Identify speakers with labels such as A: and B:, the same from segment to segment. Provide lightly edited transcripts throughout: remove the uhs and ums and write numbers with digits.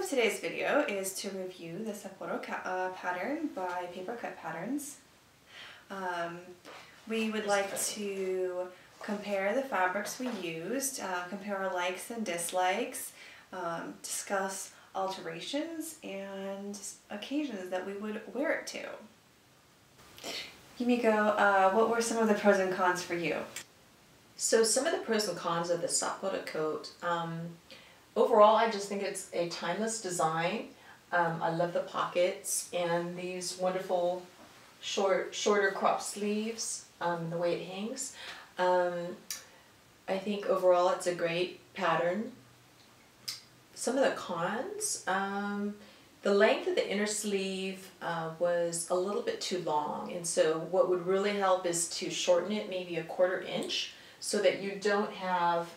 A: of today's video is to review the Sapporo pattern by Papercut Patterns. We would like to compare the fabrics we used, compare our likes and dislikes, discuss alterations and occasions that we would wear it to. Yumiko, what were some of the pros and cons for you?
B: So some of the pros and cons of the Sapporo Coat. Overall, I just think it's a timeless design. I love the pockets and these wonderful shorter crop sleeves, the way it hangs. I think overall it's a great pattern. Some of the cons, the length of the inner sleeve was a little bit too long, and so what would really help is to shorten it maybe 1/4 inch so that you don't have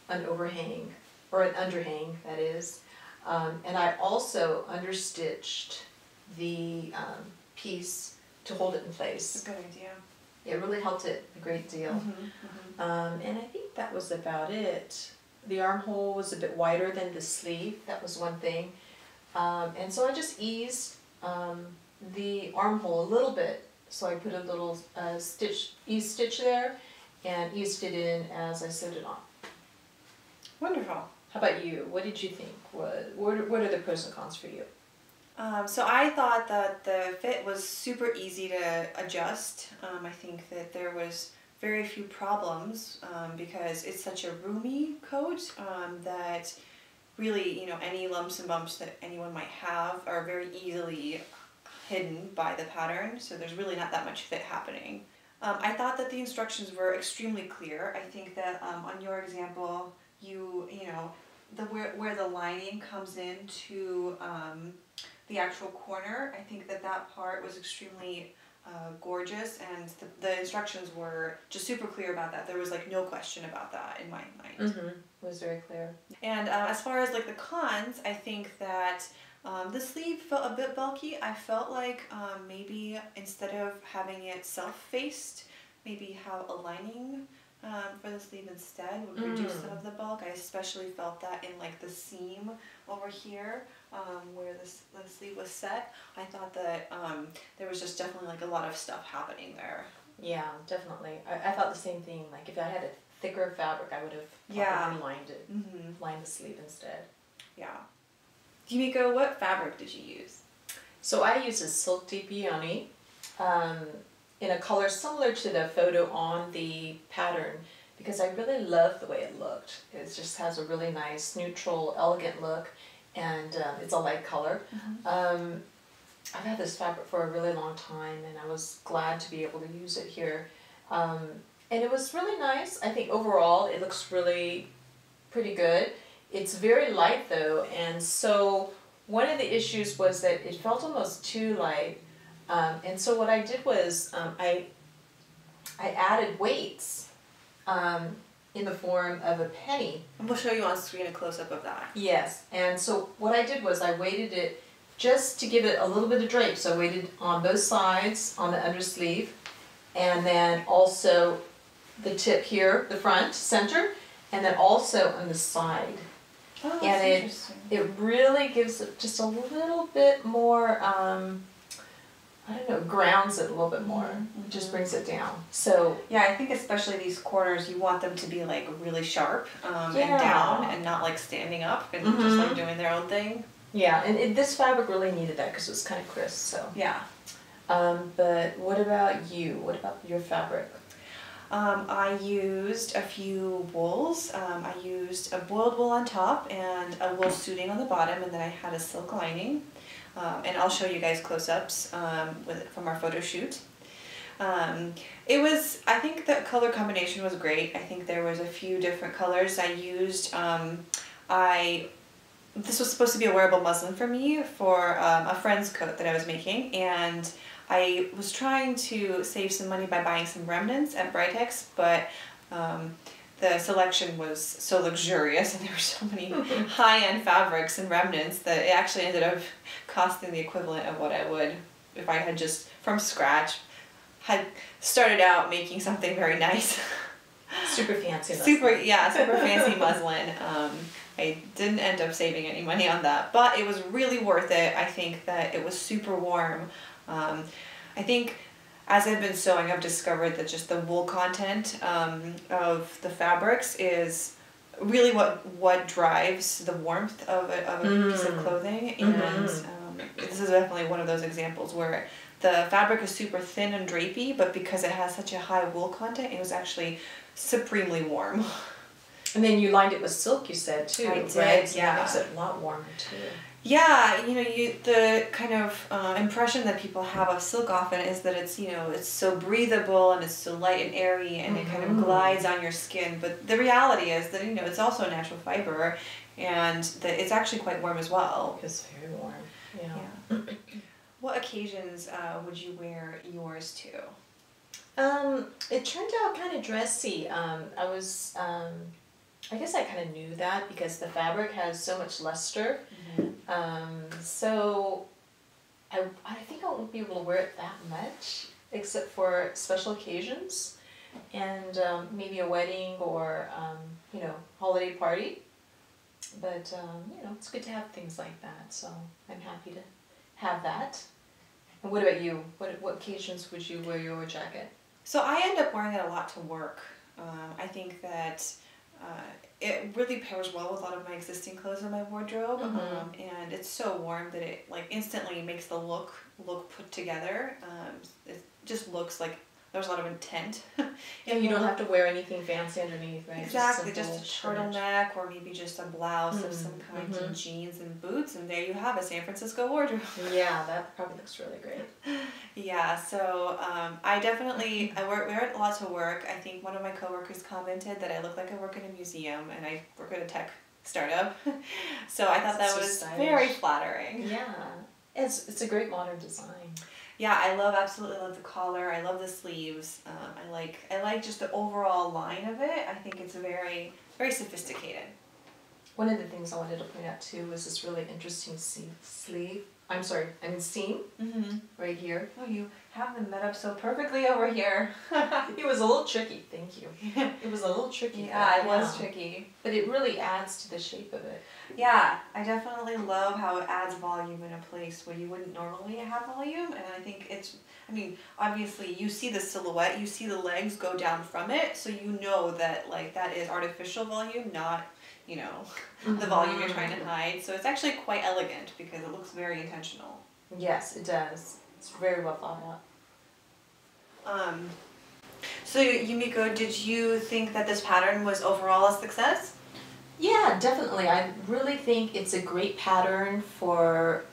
B: an overhang, or an underhang, that is. And I also understitched the piece to hold it in place.
A: That's a good idea.
B: It really helped it a great deal. And I think that was about it. The armhole was a bit wider than the sleeve, that was one thing. And so I just eased the armhole a little bit. So I put a little ease stitch there and eased it in as I sewed it on.
A: Wonderful.
B: How about you? What did you think? What are the pros and cons for you?
A: So I thought that the fit was super easy to adjust. I think that there was very few problems because it's such a roomy coat that really, you know, any lumps and bumps that anyone might have are very easily hidden by the pattern, so there's really not that much fit happening. I thought that the instructions were extremely clear. I think that on your example, you know, where the lining comes into the actual corner, I think that that part was extremely gorgeous, and the instructions were just super clear about that. There was like no question about that in my mind.
B: It was very clear.
A: And as far as like the cons, I think that the sleeve felt a bit bulky. I felt like maybe instead of having it self-faced, maybe have a lining for the sleeve instead would reduce some of the bulk. I especially felt that in like the seam over here where the sleeve was set. I thought that there was just definitely like a lot of stuff happening there.
B: Yeah, definitely. I thought the same thing. Like if I had a thicker fabric, I would have probably lined it, lined the sleeve instead.
A: Yeah. Yumiko, what fabric did you use?
B: So I used a silk deep peony in a color similar to the photo on the pattern because I really loved the way it looked. It just has a really nice, neutral, elegant look, and it's a light color. I've had this fabric for a really long time, and I was glad to be able to use it here. And it was really nice. I think overall it looks really pretty good. It's very light though, and so one of the issues was that it felt almost too light. And so what I did was I added weights in the form of a penny.
A: And we'll show you on screen a close-up of that.
B: Yes, and so what I did was I weighted it just to give it a little bit of drape. So I weighted on both sides on the undersleeve, and then also the tip here, the front, center, and then also on the side.
A: Oh, that's
B: and
A: interesting.
B: it really gives it just a little bit more, I don't know, grounds it a little bit more. Just brings it down. So
A: yeah, I think especially these corners, you want them to be like really sharp and
B: Yeah.
A: down, and not like standing up and just like doing their own thing.
B: yeah, and this fabric really needed that because it was kind of crisp. So
A: Yeah.
B: but what about you? What about your fabric?
A: I used a few wools. I used a boiled wool on top and a wool suiting on the bottom, and then I had a silk lining. And I'll show you guys close-ups from our photo shoot. I think the color combination was great. I think there was a few different colors I used. This was supposed to be a wearable muslin for me for a friend's coat that I was making, and I was trying to save some money by buying some remnants at Britex, but the selection was so luxurious and there were so many high-end fabrics and remnants that it actually ended up costing the equivalent of what I would if I had just from scratch had started out making something very nice.
B: Super fancy muslin.
A: Super fancy muslin. I didn't end up saving any money on that, but it was really worth it. I think that it was super warm. I think as I've been sewing, I've discovered that just the wool content of the fabrics is really what drives the warmth of a piece of clothing. And this is definitely one of those examples where the fabric is super thin and drapey, but because it has such a high wool content, it was actually supremely warm.
B: And then you lined it with silk, you said, too,
A: I did,
B: right? So
A: yeah.
B: that makes it a lot warmer, too.
A: Yeah, you know, the kind of impression that people have of silk often is that it's, you know, it's so breathable and it's so light and airy and it kind of glides on your skin. But the reality is that, you know, it's also a natural fiber and that it's actually quite warm as well.
B: It's very warm,
A: Yeah. What occasions would you wear yours to?
B: It turned out kind of dressy. I guess I kind of knew that because the fabric has so much luster. So I think I won't be able to wear it that much, except for special occasions and maybe a wedding or, you know, holiday party. But, you know, it's good to have things like that, so I'm happy to have that. And what about you? What occasions would you wear your jacket?
A: So I end up wearing it a lot to work. I think that it really pairs well with a lot of my existing clothes in my wardrobe, and it's so warm that it like instantly makes the look put together. It just looks like there's a lot of intent.
B: And you don't have to wear anything fancy underneath, right?
A: Exactly, just a turtleneck or maybe just a blouse of some kind and jeans and boots, and there you have a San Francisco wardrobe.
B: Yeah, that probably looks really great.
A: Yeah, so I definitely, I wear it a lot to work. I think one of my coworkers commented that I look like I work in a museum and I work at a tech startup. So I thought that was very flattering.
B: Yeah, it's a great modern design.
A: Yeah, I absolutely love the collar. I love the sleeves. I like just the overall line of it. I think it's very, very sophisticated.
B: One of the things I wanted to point out too was this really interesting seam right here.
A: Oh, you have them met up so perfectly over here.
B: It was a little tricky, thank you. It was a little tricky.
A: Yeah, it was tricky.
B: But it really adds to the shape of it.
A: Yeah, I definitely love how it adds volume in a place where you wouldn't normally have volume, and I think obviously you see the silhouette, you see the legs go down from it, so you know that like that is artificial volume, not, you know, the volume you're trying to hide. So it's actually quite elegant because it looks very intentional.
B: Yes, it does. It's very well thought out.
A: So Yumiko, did you think that this pattern was overall a success?
B: Yeah, definitely. I really think it's a great pattern for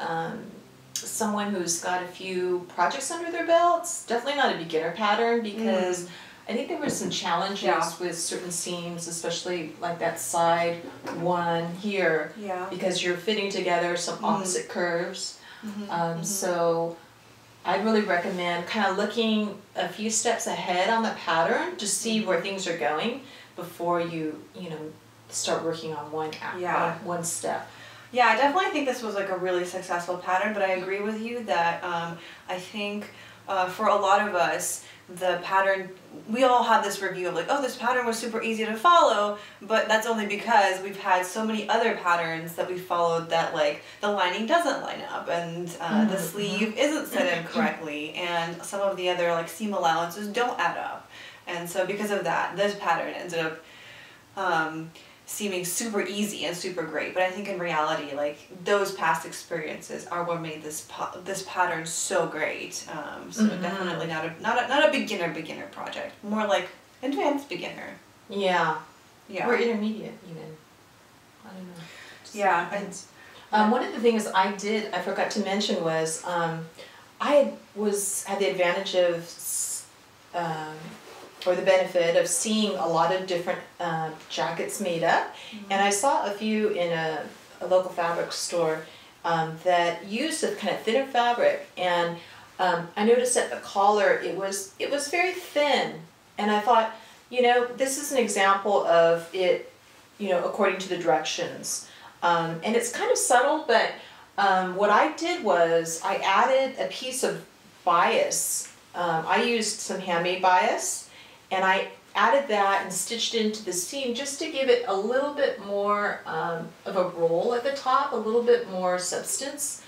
B: someone who's got a few projects under their belts. Definitely not a beginner pattern because I think there were some challenges with certain seams, especially like that side one here, because you're fitting together some opposite curves. So I'd really recommend kind of looking a few steps ahead on the pattern to see where things are going before you know, start working on one step.
A: Yeah, I definitely think this was like a really successful pattern, but I agree with you that I think for a lot of us, the pattern, we all have this review of like, oh, this pattern was super easy to follow, but that's only because we've had so many other patterns that we followed that like the lining doesn't line up and the sleeve isn't set in correctly and some of the other like seam allowances don't add up. And so because of that, this pattern ended up seeming super easy and super great, but I think in reality, like those past experiences are what made this pattern so great. So definitely not a beginner project, more like advanced beginner.
B: Yeah.
A: Yeah.
B: Or intermediate even. I don't know.
A: Yeah.
B: One of the things I forgot to mention was I had the advantage of or the benefit of seeing a lot of different jackets made up, and I saw a few in a local fabric store that used a kind of thinner fabric, and I noticed that the collar, it was very thin, and I thought, you know, this is an example of it, you know, according to the directions, and it's kind of subtle, but what I did was I added a piece of bias. I used some handmade bias, and I added that and stitched into the seam just to give it a little bit more of a roll at the top, a little bit more substance.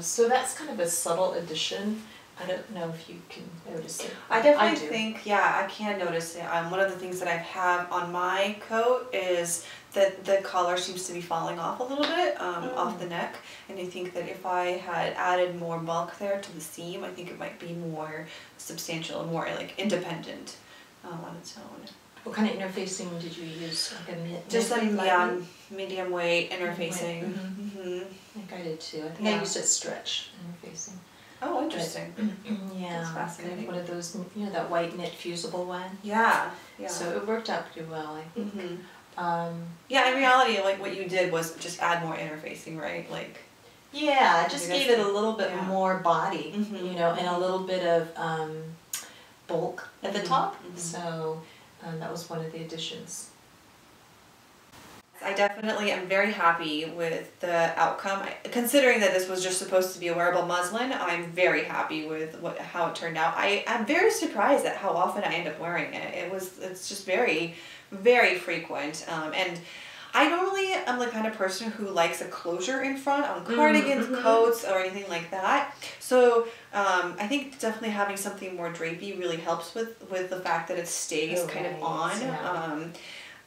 B: So that's kind of a subtle addition. I don't know if you can notice it.
A: I definitely think, yeah, I can notice it. One of the things that I have on my coat is that the collar seems to be falling off a little bit off the neck, and I think that if I had added more bulk there to the seam, I think it might be more substantial and more like independent on its own.
B: What kind of interfacing did you use? Like a knit?
A: Just like medium weight interfacing.
B: I think I did too. I think I used it stretch interfacing.
A: Oh, interesting.
B: Yeah,
A: that's fascinating.
B: One of those, you know, that white knit fusible one.
A: Yeah, yeah.
B: So it worked out pretty well, I think.
A: Yeah, in reality, like what you did was just add more interfacing, right? Like.
B: Yeah, it just gave it a little bit more body, you know, and a little bit of bulk at the top. So that was one of the additions.
A: I definitely am very happy with the outcome. Considering that this was just supposed to be a wearable muslin, I'm very happy with how it turned out. I'm very surprised at how often I end up wearing it. It's just very, very frequent. And I normally am the kind of person who likes a closure in front on cardigans, coats, or anything like that. So I think definitely having something more drapey really helps with the fact that it stays kind of on.
B: Yeah.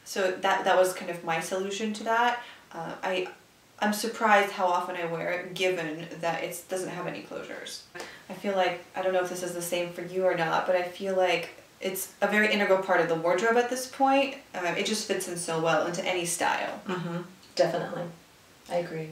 A: So that was kind of my solution to that. I'm surprised how often I wear it, given that it doesn't have any closures. I feel like, I don't know if this is the same for you or not, but I feel like it's a very integral part of the wardrobe at this point. It just fits in so well into any style.
B: Definitely. I agree.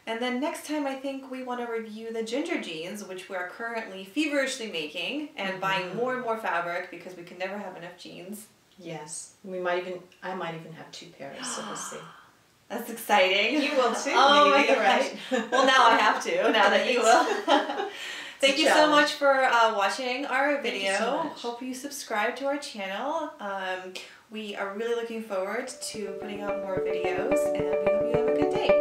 A: And then next time I think we want to review the ginger jeans, which we are currently feverishly making and buying more and more fabric because we can never have enough jeans.
B: Yes. I might even have 2 pairs, so we'll see.
A: That's exciting.
B: You will too.
A: Oh
B: maybe.
A: my gosh. Well, now I have to, now that you will. Thank you so much for watching our video.
B: Thank you so much.
A: Hope you subscribe to our channel. We are really looking forward to putting out more videos, and we hope you have a good day.